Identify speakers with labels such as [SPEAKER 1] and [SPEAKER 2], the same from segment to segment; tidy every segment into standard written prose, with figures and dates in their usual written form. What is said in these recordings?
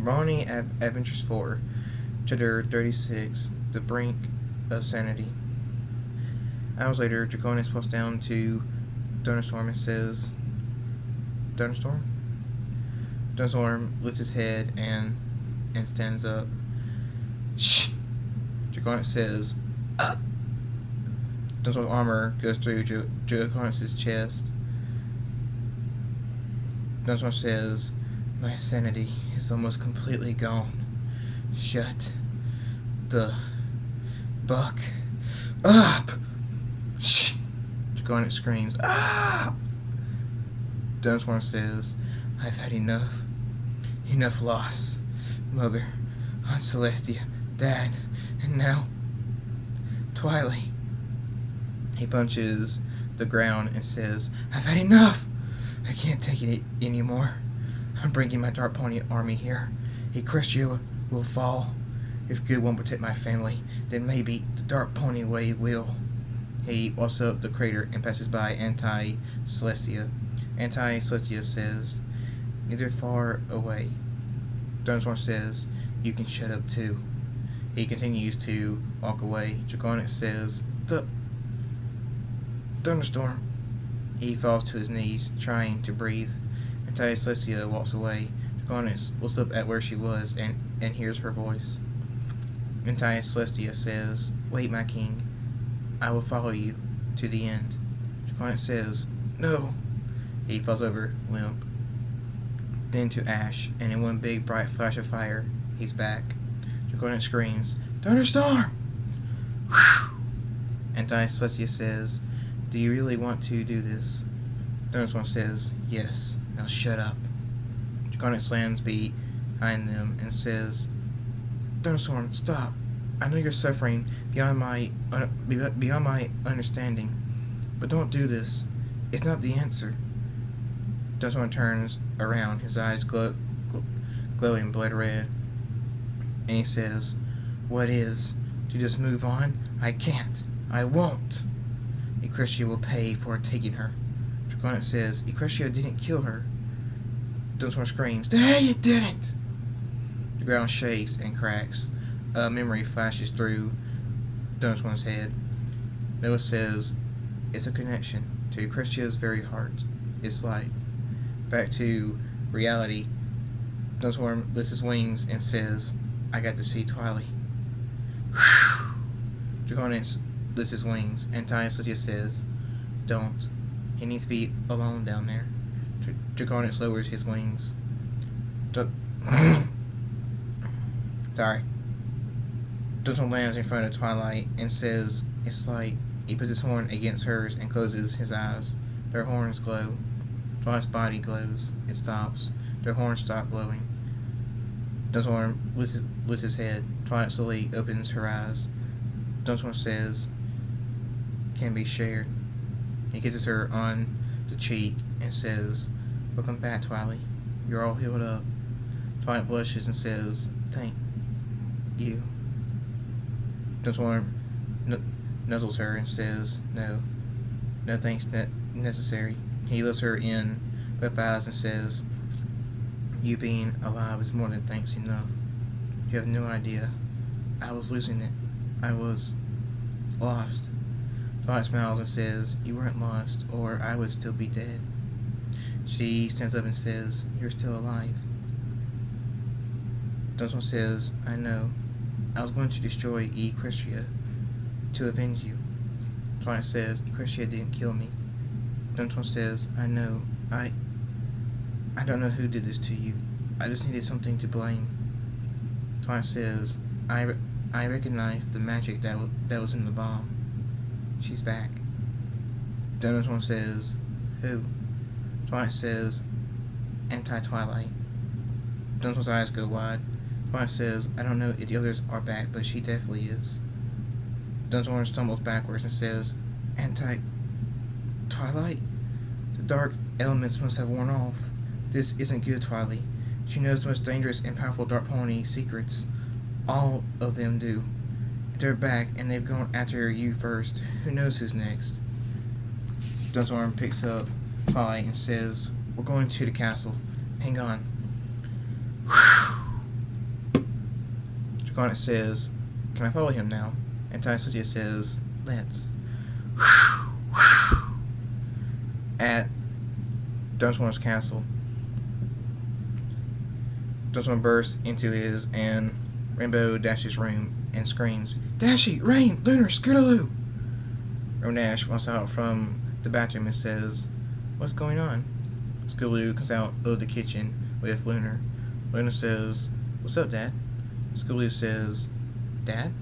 [SPEAKER 1] Brony Adventures 4, Chapter 36, The Brink of Sanity. Hours later, Draconis posts down to Thunderstorm and says, Thunderstorm? Thunderstorm lifts his head and stands up. Shh! Draconis says, Thunderstorm's armor goes through Draconis' chest. Thunderstorm says, my sanity is almost completely gone. Shut the fuck up! Shh! Draconis screams, ah! Thunderstorm says, I've had enough. Enough loss. Mother, Aunt Celestia, Dad, and now Twilight. He punches the ground and says, I've had enough! I can't take it anymore. I'm bringing my Dark Pony army here. Equestria will fall. If good won't protect my family, then maybe the Dark Pony way will. He walks up the crater and passes by Anti-Celestia. Anti-Celestia says, they're far away. Thunderstorm says, you can shut up too. He continues to walk away. Draconis says, Thunderstorm. He falls to his knees, trying to breathe. Anti-Celestia walks away. Draconis looks up at where she was and hears her voice. Anti-Celestia says, wait, my king. I will follow you to the end. Draconis says, no. He falls over, limp. Then to ash, and in one big bright flash of fire, he's back. Draconis screams, Thunderstorm! Anti-Celestia says, do you really want to do this? Thunderstorm says, yes. Now shut up. Draconis lands behind them and says, Thunderstorm, stop. I know you're suffering beyond my understanding, but don't do this. It's not the answer. Thunderstorm turns around, his eyes glowing blood red, and he says, what is? To just move on? I can't. I won't. Equestria will pay for taking her. Draconis says, Equestria didn't kill her. Thunderstorm screams, hey, it didn't! The ground shakes and cracks. A memory flashes through Thunderstorm's head. Noah says, it's a connection to Equestria's very heart. It's light. Back to reality. Thunderstorm lifts his wings and says, I got to see Twilight. Draconis lifts his wings, and Anti-Celestia says, don't. He needs to be alone down there. Draconis lowers his wings. Sorry. Thunderstorm lands in front of Twilight and says, it's light. He puts his horn against hers and closes his eyes. Their horns glow. Twilight's body glows. It stops. Their horns stop glowing. Thunderstorm lifts his head. Twilight slowly opens her eyes. Thunderstorm says, can be shared. He kisses her on the cheek and says, welcome back, Twilight. You're all healed up. Twilight blushes and says, thank you. Thunderstorm nuzzles her and says, no thanks necessary. He lifts her in both eyes and says, you being alive is more than thanks enough. You have no idea. I was losing it. I was lost. Twilight smiles and says, you weren't lost, or I would still be dead. She stands up and says, you're still alive. Thunderstorm says, I know. I was going to destroy Equestria to avenge you. Twilight says, Equestria didn't kill me. Thunderstorm says, I know. I don't know who did this to you. I just needed something to blame. Twilight says, I recognize the magic that was in the bomb. She's back. Thunderstorm says, who? Twilight says, Anti-Twilight. Thunderstorm's eyes go wide. Twilight says, I don't know if the others are back, but she definitely is. Thunderstorm stumbles backwards and says, Anti-Twilight? The dark elements must have worn off. This isn't good, Twilight. She knows the most dangerous and powerful Dark Pony secrets. All of them do. They're back, and they've gone after you first. Who knows who's next? Thunderstorm picks up Twilight and says, we're going to the castle. Hang on. Draconic says, "Can I follow him now?" And Taisutia says, "Let's." At Dunswan's castle, Dunswan bursts into his and Rainbow Dash's room and screams, "Dashy! Rain! Lunar! Scootaloo!" Rainbow Dash walks out from the bathroom and says, "What's going on?" Scootaloo comes out of the kitchen with Lunar. Lunar says, "What's up, Dad?" Scootaloo says, "Dad?"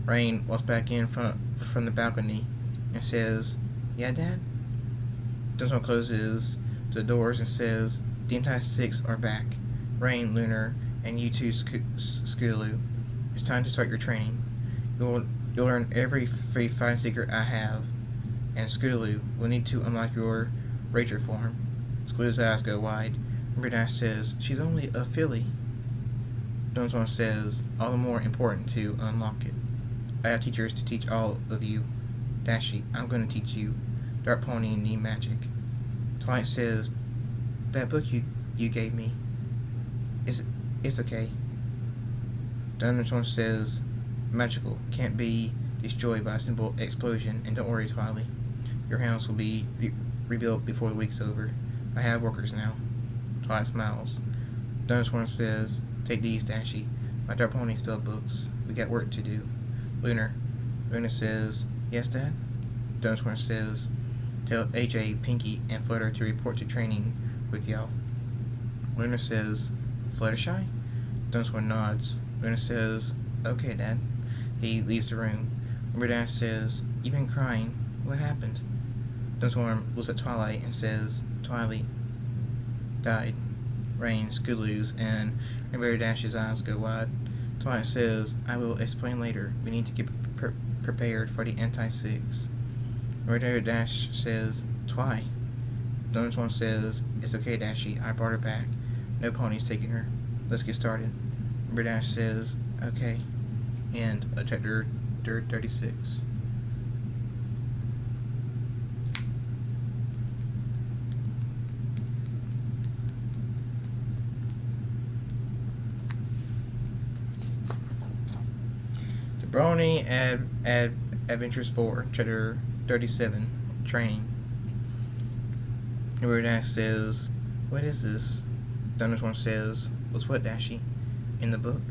[SPEAKER 1] Rain walks back in from the balcony and says, "Yeah, Dad?" Dunswan closes the doors and says, "The entire six are back. Rain, Lunar, and you too, Scootaloo. It's time to start your training. You'll learn every free fighting secret I have. And Scootaloo, we'll need to unlock your Ranger form." Scootaloo's eyes go wide. Rainbow Dash says, "She's only a filly." Dunswan says, "All the more important to unlock it. I have teachers to teach all of you. Dashy, I'm going to teach you. Dark Pony need magic." Twilight says, "That book you gave me, it's okay." Dunswan says, "Magical, can't be destroyed by a simple explosion, and don't worry, Twilight. Your house will be rebuilt before the week's over. I have workers now." Twilight smiles. Dunswan says, "Take these, Dashy. My Dark Pony spell books. We got work to do." Lunar says, "Yes, Dad?" Dunswan says, "Tell AJ, Pinky, and Flutter to report to training with y'all." Lunar says, "Fluttershy?" Dunswan nods. Lunar says, "Okay, Dad." He leaves the room. Rainbow Dash says, "You've been crying. What happened?" Dunswan looks at Twilight and says, "Twilight died." Rain, Scootaloo's, and Rainbow Dash's eyes go wide. Twilight says, "I will explain later. We need to get prepared for the anti-six." Rainbow Dash says, "Twi." Dunswan says, "It's okay, Dashy. I brought her back. No pony's taking her. Let's get started." Rainbow Dash says, "Okay." End of chapter 36. The Brony Adventures 4, chapter 37, Training. Rainbow Dash says, "What is this?" Dunswan says, "What's what, Dashy?" "In the book?"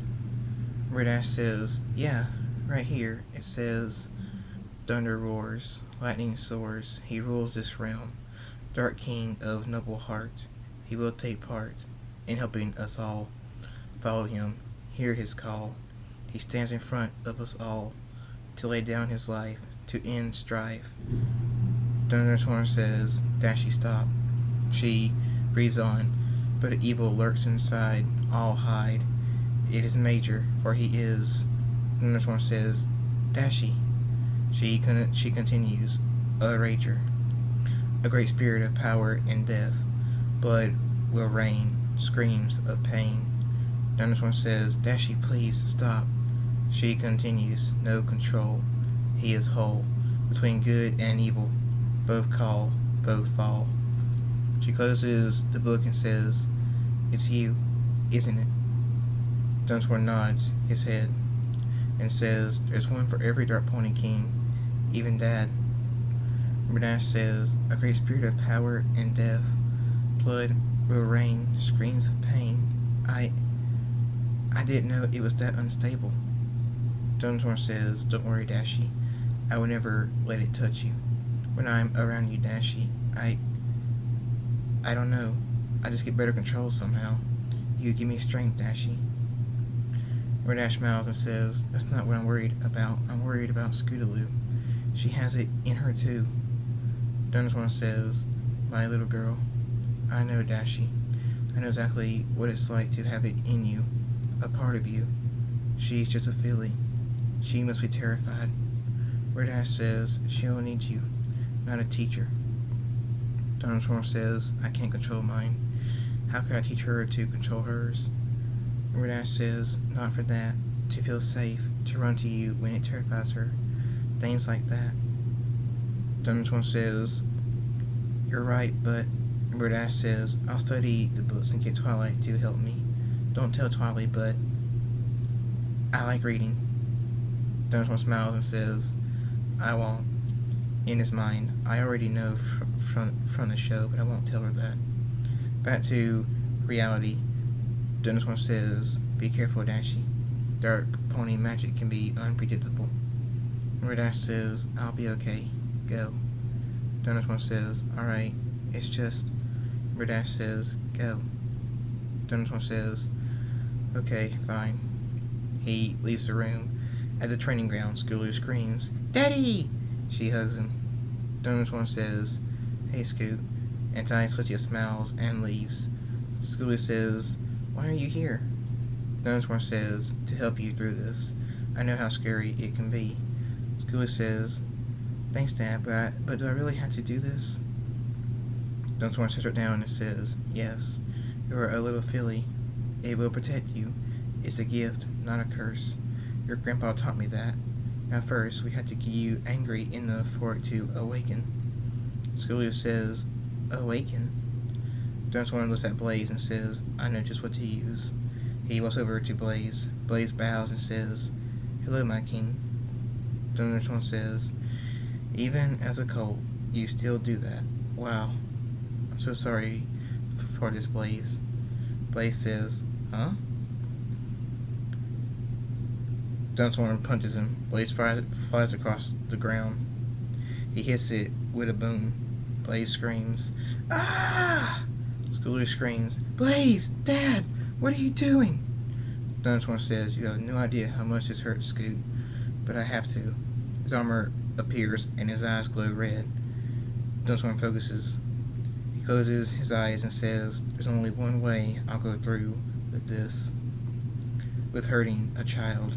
[SPEAKER 1] Rainbow Dash says, "Yeah, right here. It says, thunder roars, lightning soars, he rules this realm. Dark King of noble heart, he will take part in helping us all. Follow him, hear his call. He stands in front of us all to lay down his life, to end strife." Dunswan says, "Dashy, stop." She breathes on, but evil lurks inside, all hide. It is Major, for he is. Dunswan says, "Dashy." She continues, "A Ranger. A great spirit of power and death. Blood will rain, screams of pain." Dunswan says, "Dashy, please stop." She continues, "No control. He is whole. Between good and evil, both call, both fall." She closes the book and says, "It's you, isn't it?" Dunswan nods his head and says, "There's one for every Dark Pony King, even Dad." Rainbow Dash says, "A great spirit of power and death. Blood will rain, screams of pain. I didn't know it was that unstable." Dunswan says, "Don't worry, Dashy. I will never let it touch you. When I'm around you, Dashy, I don't know. I just get better control somehow. You give me strength, Dashy." Rainbow Dash smiles and says, "That's not what I'm worried about. I'm worried about Scootaloo. She has it in her too." Dunswan says, "My little girl, I know, Dashy. I know exactly what it's like to have it in you, a part of you. She's just a filly. She must be terrified." Rainbow Dash says, "She'll need you, not a teacher." Dunswan says, "I can't control mine. How could I teach her to control hers?" Rainbow Dash says, "Not for that. To feel safe, to run to you when it terrifies her. Things like that." Dunswan says, "You're right, but..." Rainbow Dash says, "I'll study the books and get Twilight to help me. Don't tell Twilight, but..." I like reading. Thunderstorm smiles and says, I won't. In his mind, I already know from the show, but I won't tell her that. Back to reality. Thunderstorm says, be careful, Dashi. Dark pony magic can be unpredictable. Red Ash says, I'll be okay. Go. Thunderstorm says, alright, it's just... Red Ash says, go. Thunderstorm says, okay, fine. He leaves the room. At the training ground, Scooter screams, Daddy! She hugs him. Thunderstorm says, hey, Scoot. And Tiny Celestia smiles and leaves. Scooter says, why are you here? Thunderstorm says, to help you through this. I know how scary it can be. Scooter says, thanks, Dad, but do I really have to do this? Thunderstorm sits her down and says, yes, you're a little filly. It will protect you. It's a gift, not a curse. Your grandpa taught me that. Now first, we had to get you angry enough for it to awaken. Scooter says, awaken? Thunderstorm looks at Blaze and says, I know just what to use. He walks over to Blaze. Blaze bows and says, hello, my king. Thunderstorm says, even as a colt, you still do that. Wow. I'm so sorry for this, Blaze. Blaze says, huh? Thunderstorm punches him. Blaze flies across the ground. He hits it with a boom. Blaze screams, ah! Scooter screams, Blaze! Dad! What are you doing? Thunderstorm says, you have no idea how much this hurts, Scoot, but I have to. His armor appears and his eyes glow red. Thunderstorm focuses. He closes his eyes and says, there's only one way I'll go through with this. With hurting a child.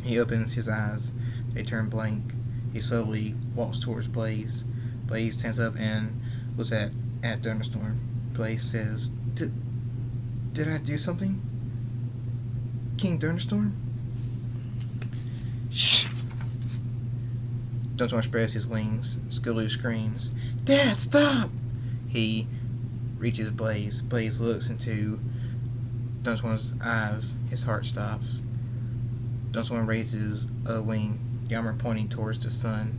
[SPEAKER 1] He opens his eyes. They turn blank. He slowly walks towards Blaze. Blaze stands up and looks at Thunderstorm. Blaze says, Did I do something? King Thunderstorm? Shh! Thunderstorm spreads his wings. Scooter screams, Dad, stop! He reaches Blaze. Blaze looks into Thunderstorm's eyes. His heart stops. Thunderstorm raises a wing, the armor pointing towards the sun.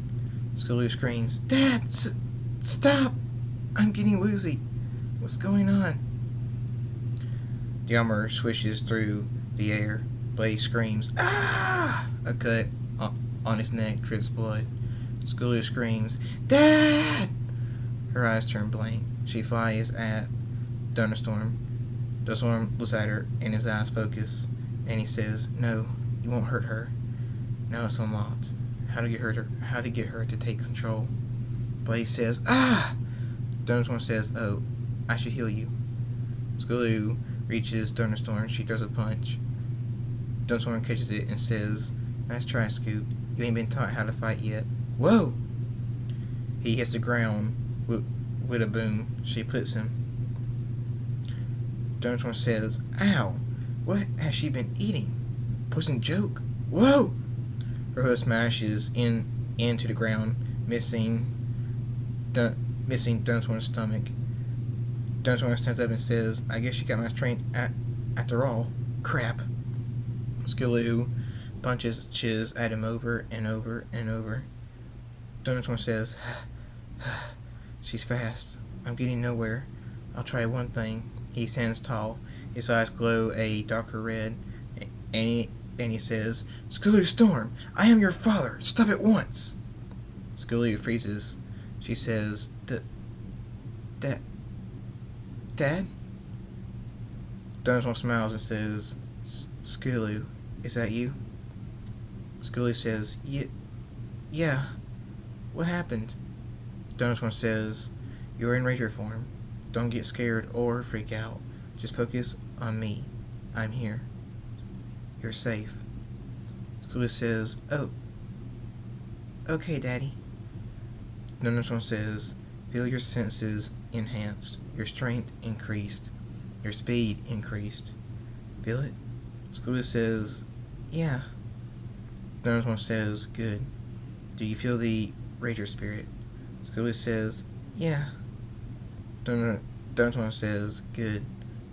[SPEAKER 1] Scooter screams, Dad, stop! I'm getting woozy. What's going on? The armor swishes through the air. Blaze screams, ah! A cut on his neck drips blood. Scooter screams, Dad! Her eyes turn blank. She flies at Thunderstorm. Thunderstorm looks at her and his eyes focus. And he says, no, you won't hurt her. Now it's unlocked. How to get her to take control. Blaze says, ah! Thunderstorm says, oh, I should heal you. Scooter reaches Thunderstorm. She throws a punch. Thunderstorm catches it and says, nice try, Scoot. You ain't been taught how to fight yet. Whoa! He hits the ground with a boom. She flips him. Thunderstorm says, ow! What has she been eating? Poison joke? Whoa! Her hood smashes into the ground, missing Thunderstorm's stomach. Thunderstorm stands up and says, I guess you got my strength after all. Crap. Skiloo punches Chiz at him over and over and over. Thunderstorm says, she's fast. I'm getting nowhere. I'll try one thing. He stands tall. His eyes glow a darker red. And he says, Skiloo Storm, I am your father. Stop at once. Skiloo freezes. She says, Dad? Thunderstorm smiles and says, Skiloo, is that you? Skiloo says, yeah. What happened? Thunderstorm says, you're in Ranger form. Don't get scared or freak out. Just focus on me. I'm here. You're safe. Skiloo says, oh. Okay, Daddy. Thunderstorm says, feel your senses enhanced. Your strength increased. Your speed increased. Feel it? Skiloo says, yeah. Thunderstorm says, good. Do you feel the Ranger spirit? Skiloo says, yeah. Thunderstorm says, good.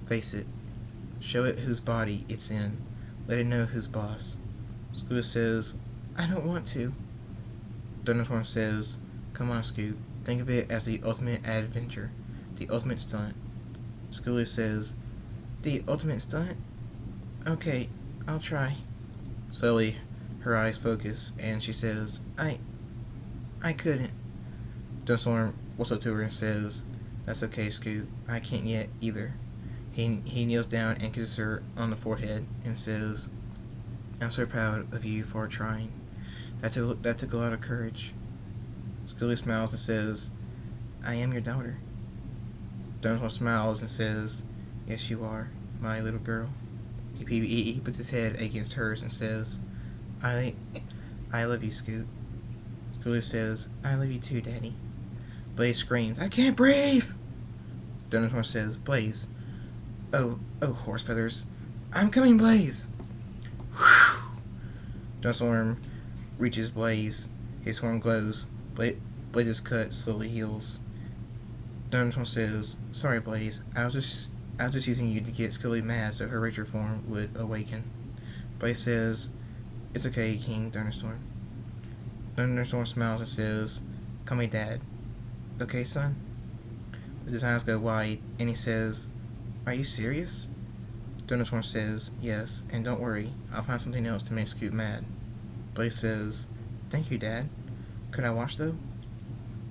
[SPEAKER 1] Face it. Show it whose body it's in. let it know who's boss. Scoot says, I don't want to. Thunderstorm says, come on, Scoot. Think of it as the ultimate adventure. The ultimate stunt. Scoot says, the ultimate stunt? Okay, I'll try. Slowly, her eyes focus, and she says, I couldn't. Thunderstorm walks up to her and says, that's okay, Scoot. I can't yet either. He kneels down and kisses her on the forehead and says, I'm so proud of you for trying. That took a lot of courage. Scully smiles and says, I am your daughter. Thunderstorm smiles and says, yes, you are, my little girl. He puts his head against hers and says, I love you, Scoot. Scully says, I love you too, Daddy. Blaze screams, I can't breathe! Thunderstorm says, Blaze. Oh, horse feathers. I'm coming, Blaze! Whew. Thunderstorm reaches Blaze. His horn glows. Blaze's cut slowly heals. Thunderstorm says, sorry, Blaze. I was just using you to get Scully mad so her ranger form would awaken. Blaze says, it's okay, King Thunderstorm. Thunderstorm smiles and says, call me Dad. Okay, son? His eyes go wide, and he says, are you serious? Thunderstorm says, yes, and don't worry, I'll find something else to make Scoot mad. Blaze says, thank you, Dad. Could I watch, though?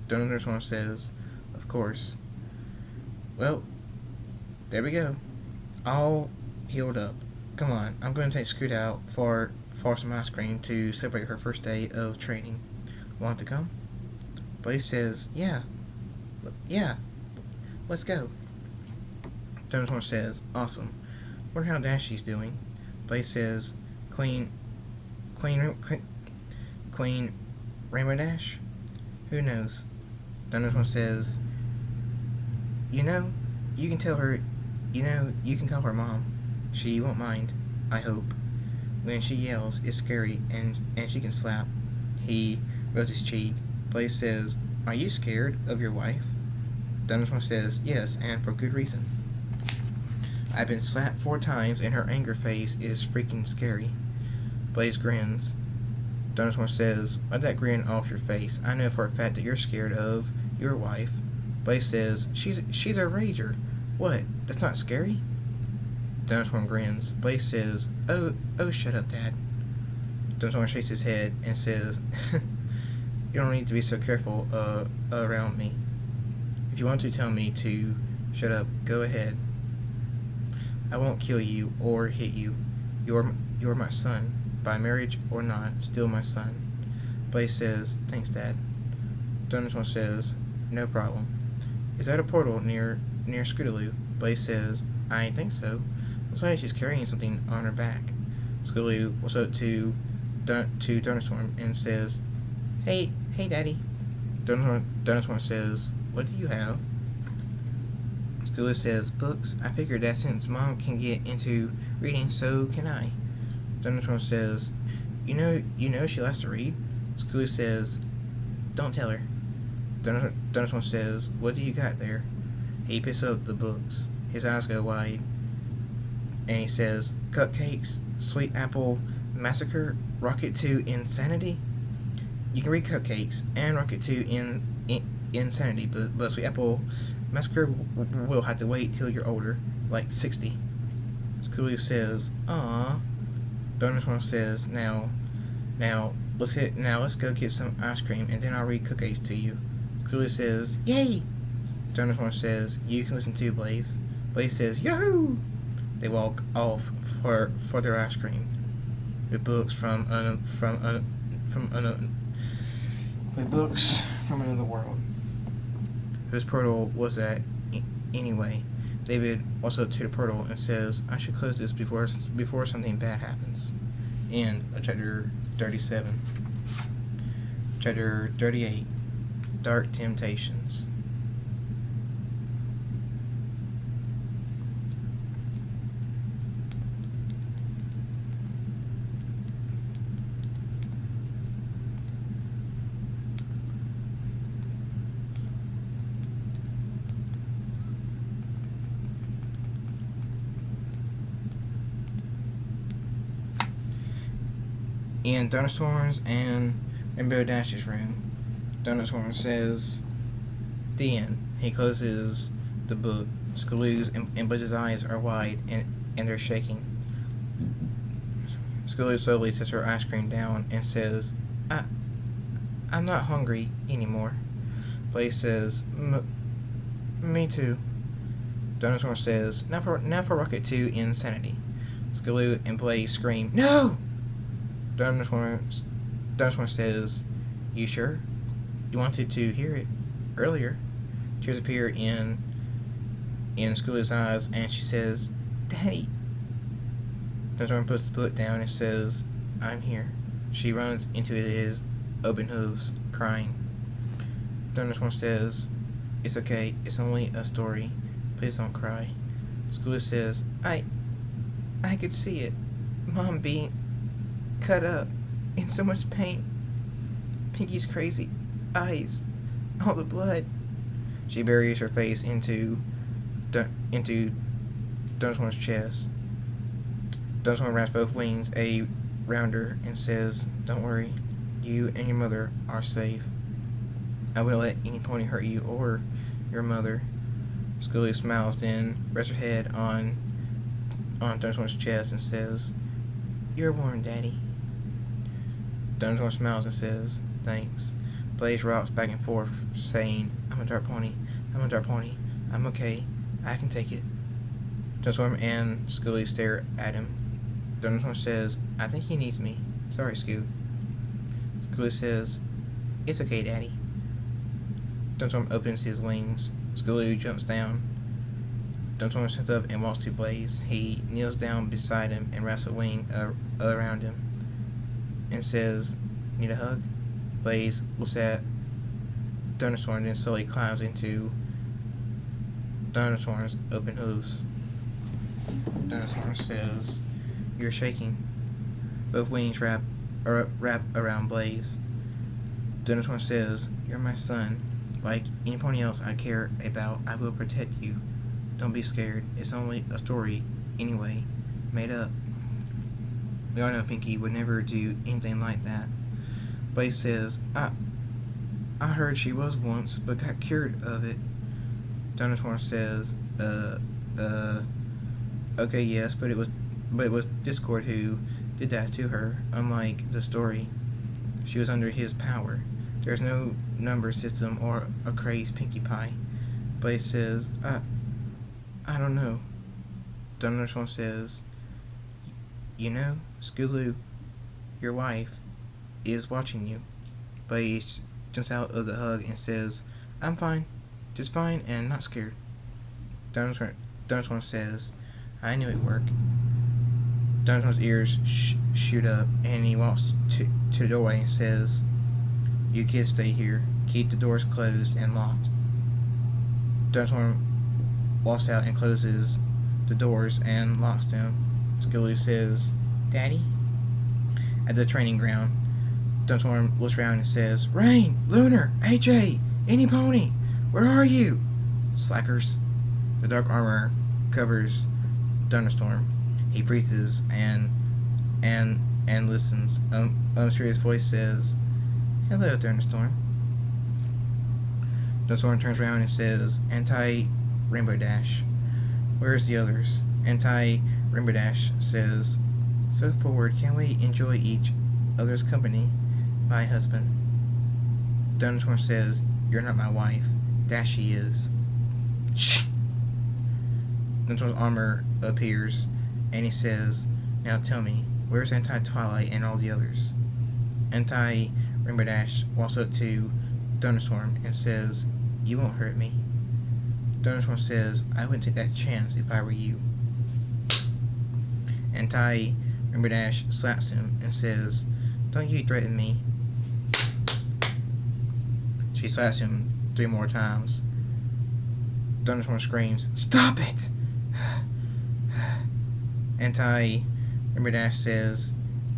[SPEAKER 1] Thunderstorm says, of course. Well, there we go. All healed up. Come on, I'm going to take Scoot out for some ice cream to celebrate her first day of training. Want to come? Blaze says, yeah, let's go. Thunderstorm says, awesome. Wonder how Dashy's doing. Blaze says, Queen Rainbow Dash? Who knows? Thunderstorm says, you can tell her Mom. She won't mind, I hope. When she yells, it's scary, and she can slap. He rubs his cheek. Blaze says, are you scared of your wife? Thunderstorm says, yes, and for good reason. I've been slapped 4 times, and her anger face is freaking scary. Blaze grins. Thunderstorm says, let that grin off your face. I know for a fact that you're scared of your wife. Blaze says, she's a rager. What? That's not scary? Thunderstorm grins. Blaze says, oh, shut up, Dad. Thunderstorm shakes his head and says, you don't need to be so careful around me. If you want to tell me to shut up, go ahead. I won't kill you or hit you. You're my son. By marriage or not, still my son. Blaze says, thanks, Dad. Thunderstorm says, no problem. Is that a portal near Scootaloo? Blaze says, I think so. Looks like she's carrying something on her back. Scootaloo walks up to Thunderstorm and says, Hey, Daddy. Thunderstorm says, what do you have? Scootaloo says, books. I figured that since Mom can get into reading, so can I. Thunderstorm says, you know she likes to read? Scootaloo says, don't tell her. Thunderstorm says, what do you got there? He picks up the books. His eyes go wide. And he says, Cupcakes, Sweet Apple Massacre, Rocket to Insanity? You can read Cupcakes and Rocket to Insanity, but Sweet Apple Massacre will have to wait till you're older, like 60. Scootaloo says, aww. Thunderstorm says, now let's go get some ice cream and then I'll read Cupcakes to you. Scootaloo says, yay! Thunderstorm says, you can listen too, Blaze. Blaze says, yahoo! They walk off for their ice cream with books from another world. Whose portal was that anyway? David walks up to the portal and says, I should close this before something bad happens. End of chapter 37. Chapter 38. Dark Temptations. in Thunderstorm's and Rainbow Dash's room. Thunderstorm says, "The end." He closes the book. Scaloo's and Buzz's eyes are wide and they're shaking. Scaloo slowly sets her ice cream down and says, I'm not hungry anymore." Blaze says, "Me too." Dinosaur says, now for Rocket 2 Insanity." Scaloo and Blaze scream, "No!" Dinosaur says, "You sure? You wanted to hear it earlier." Tears appear in Scaloo's eyes and she says, "Daddy." Dinosaur puts the book down and says, "I'm here." She runs into his open hooves, crying. Dinosaur says, "It's okay, it's only a story. Please don't cry." Scaloo says, I could see it. Mom being cut up, in so much pain. Pinky's crazy eyes, all the blood." She buries her face into Dinosaur's chest. Dinosaur wraps both wings around her and says, "Don't worry, you and your mother are safe. I won't let any pony hurt you or your mother." Scaloo smiles, then rests her head on Dinosaur's chest and says, "You're warm, Daddy." Dinosaur smiles and says, "Thanks." Blaze rocks back and forth, saying, I'm a dark pony. I'm okay. I can take it." Dinosaur and Scaloo stare at him. Dinosaur says, "I think he needs me. Sorry, Scoo." Scaloo says, "It's okay, Daddy." Dinosaur opens his wings. Scaloo jumps down. Dinosaur sits up and walks to Blaze. He kneels down beside him and wraps a wing around him and says, "Need a hug?" Blaze looks at Dinosaur and then slowly climbs into Dinosaur's open hooves. Dinosaur says, "You're shaking." Both wings wrap around Blaze. Dinosaur says, "You're my son. Like any pony else I care about, I will protect you. Don't be scared. It's only a story, anyway. Made up." We all know Pinky would never do anything like that. Blaze says, I heard she was once, but got cured of it." Dinosaur says, okay, yes, but it was Discord who did that to her. Unlike the story, she was under his power. There's no number system or a crazed Pinkie Pie." Blaze says, I don't know." Dinosaur says, "You know, Scaloo, your wife, is watching you." Blaze jumps out of the hug and says, "I'm fine. Just fine and not scared." Dinosaur says, "I knew it'd work." Dinosaur's ears shoot up and he walks to the doorway and says, "You kids stay here. Keep the doors closed and locked." Dinosaur walks out and closes the doors and locks them. Scaloo says, "Daddy?" At the training ground, Dinosaur looks around and says, "Rain, Lunar, AJ, any pony, where are you?" Slackers. The dark armor covers Thunderstorm. He freezes and listens. A mysterious voice says, "Hello, Thunderstorm." Thunderstorm turns around and says, "Anti-Rainbow Dash. Where's the others?" Anti-Rainbow Dash says, "So forward, can we enjoy each other's company, my husband?" Thunderstorm says, "You're not my wife. Dashy is." Shh! Thunderstorm's armor appears, and he says, "Now tell me, where's Anti-Twilight and all the others?" Anti-Rainbow Dash walks up to Thunderstorm and says, "You won't hurt me." Thunderstorm says, "I wouldn't take that chance if I were you." Anti-Rainbow Dash slaps him and says, "Don't you threaten me." She slaps him 3 more times. Thunderstorm screams, "Stop it!" Anti-Rainbow Dash says,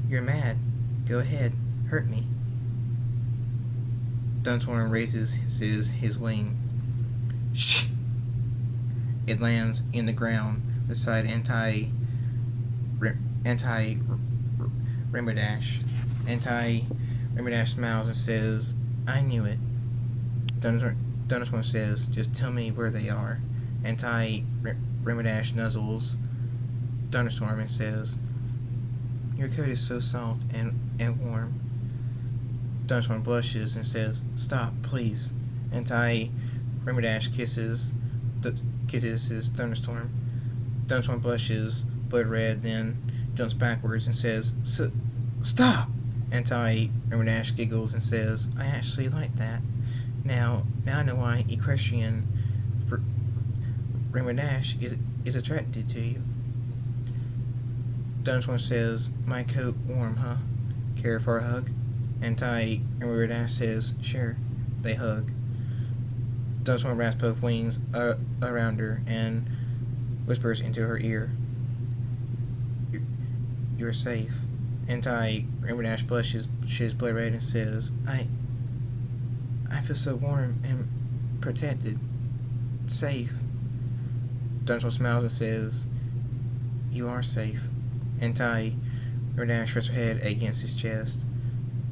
[SPEAKER 1] "You're mad. Go ahead, hurt me." Thunderstorm raises his wing. Shh! It lands in the ground beside Anti-Rainbow Dash. Anti-Rainbow smiles and says, I knew it. Thunderstorm says, just tell me where they are. Rainbow nuzzles Thunderstorm and says, your coat is so soft and warm. Thunderstorm blushes and says, stop, please. Rainbow kisses his Thunderstorm. Thunderstorm blushes blood red, then jumps backwards and says, stop! Rainbow giggles and says, I actually like that. Now I know why Equestrian Rainbow Dash is attracted to you. Thunderstorm says, my coat warm, huh? Care for a hug? Rainbow Dash says, sure. They hug. Thunderstorm wraps both wings around her and whispers into her ear, you're safe. Rainbow Dash blushes blood red and says, I feel so warm and protected. Safe. Thunderstorm smiles and says, you are safe. Rainbow Dash rests her head against his chest.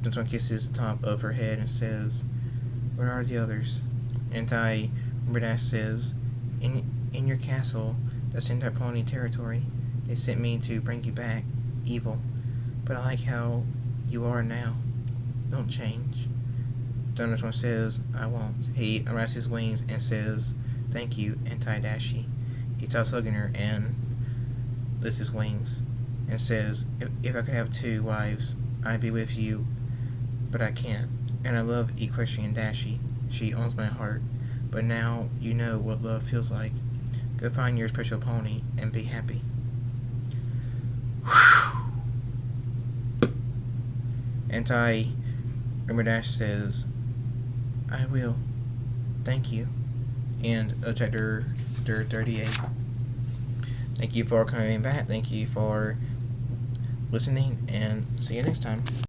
[SPEAKER 1] Thunderstorm kisses the top of her head and says, where are the others? Rainbow Dash says, in your castle, that's in Pony territory. They sent me to bring you back, evil. But I like how you are now. Don't change. Thunderstorm says, I won't. He unwraps his wings and says, thank you, Dashi. He starts hugging her and lifts his wings and says, if I could have 2 wives, I'd be with you, but I can't. And I love Equestrian Dashi. She owns my heart. But now you know what love feels like. Go find your special pony and be happy. Rainbow Dash says, I will. Thank you. And Chapter 38. Thank you for coming back. Thank you for listening, and see you next time.